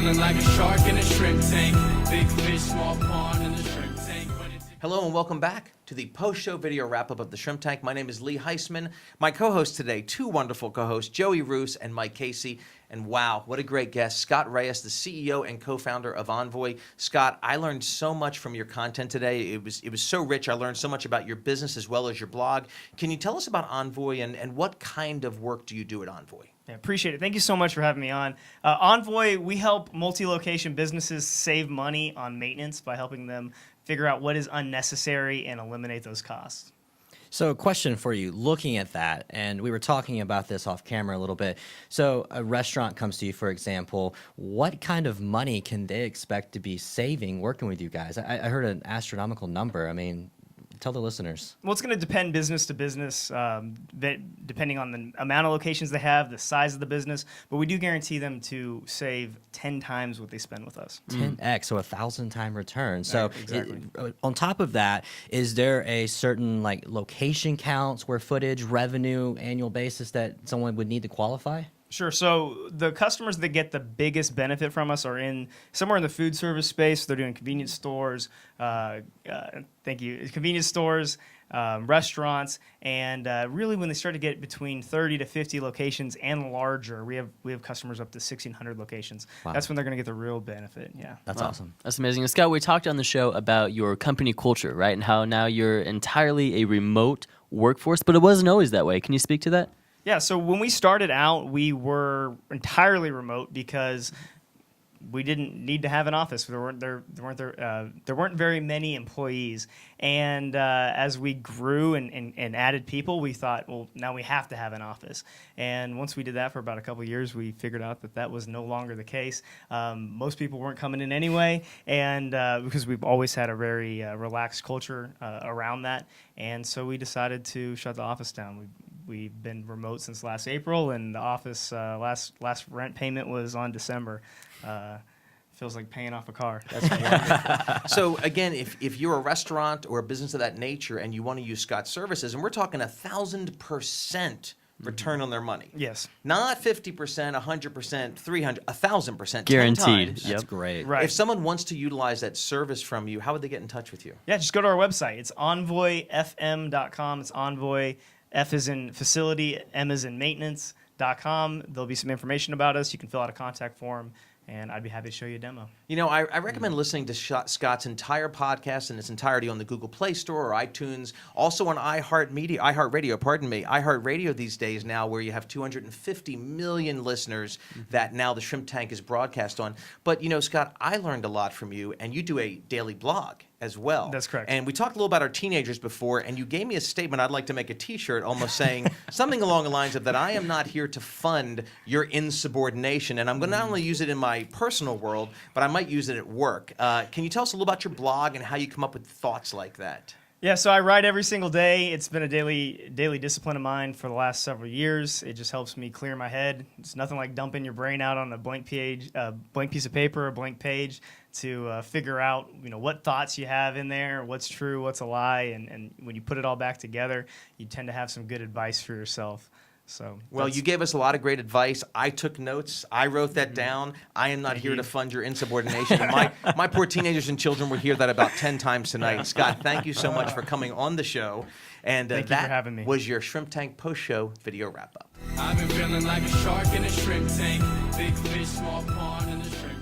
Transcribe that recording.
feeling like a shark in a shrimp tank. Big fish, small pond in the shrimp tank. Hello and welcome back to the post-show video wrap-up of the Shrimp Tank. My name is Lee Heisman. My co-hosts today, two wonderful co-hosts, Joey Roos and Mike Casey. And wow, what a great guest, Scott Reyes, the CEO and co-founder of Envoy. Scott, I learned so much from your content today. It was so rich. I learned so much about your business as well as your blog. Can you tell us about Envoy and what kind of work do you do at Envoy? Yeah, appreciate it. Thank you so much for having me on. Envoy, we help multi-location businesses save money on maintenance by helping them figure out what is unnecessary and eliminate those costs. So a question for you, looking at that, and we were talking about this off camera a little bit. So a restaurant comes to you, for example, what kind of money can they expect to be saving working with you guys? I heard an astronomical number. I mean, tell the listeners. Well, it's going to depend business to business, depending on the amount of locations they have, the size of the business. But we do guarantee them to save 10 times what they spend with us. 10x, so 1,000-time return. So exactly. On top of that, is there a certain like location count, square footage, revenue, annual basis that someone would need to qualify? Sure. So the customers that get the biggest benefit from us are somewhere in the food service space. They're doing convenience stores, convenience stores, restaurants, and really when they start to get between 30 to 50 locations and larger, we have customers up to 1,600 locations. Wow. That's when they're going to get the real benefit. Yeah, That's awesome. That's amazing. And Scott, we talked on the show about your company culture, right, and how now you're entirely a remote workforce, but it wasn't always that way. Can you speak to that? Yeah, so when we started out, we were entirely remote because we didn't need to have an office. There weren't very many employees, and as we grew and added people, we thought, well, now we have to have an office. And once we did that for about a couple of years, we figured out that was no longer the case. Most people weren't coming in anyway, and because we've always had a very relaxed culture around that, and so we decided to shut the office down. We've been remote since last April, and the office last rent payment was on December. Feels like paying off a car. So again, if you're a restaurant or a business of that nature and you want to use Scott's services, and we're talking 1,000% return on their money. Yes. Not 50%, 100%, 300, 1,000%. Guaranteed. That's great. Right. If someone wants to utilize that service from you, how would they get in touch with you? Yeah, just go to our website. It's envoyfm.com. It's Envoy. F is in facility, M is in maintenance.com. There'll be some information about us. You can fill out a contact form, and I'd be happy to show you a demo. You know, I recommend listening to Scott's entire podcast in its entirety on the Google Play Store or iTunes, also on iHeartRadio these days now, where you have 250 million listeners that now the Shrimp Tank is broadcast on. But, you know, Scott, I learned a lot from you, and you do a daily blog as well. That's correct. And we talked a little about our teenagers before, and you gave me a statement I'd like to make a T-shirt almost saying something along the lines of that I am not here to fund your insubordination, and I'm going to not only use it in my personal world, but I might use it at work. Can you tell us a little about your blog and how you come up with thoughts like that? Yeah, so I write every single day. It's been a daily discipline of mine for the last several years. It just helps me clear my head. It's nothing like dumping your brain out on a blank piece of paper, a blank page, to figure out what thoughts you have in there, what's true, what's a lie, and when you put it all back together, you tend to have some good advice for yourself. So, well, you gave us a lot of great advice. I took notes. I wrote that down. I am not here to fund your insubordination. And my poor teenagers and children will hear that about 10 times tonight. Scott, thank you so much for coming on the show. And thank you for having me. Was your Shrimp Tank post-show video wrap-up. I've been feeling like a shark in a shrimp tank. Big fish, small pond in the shrimp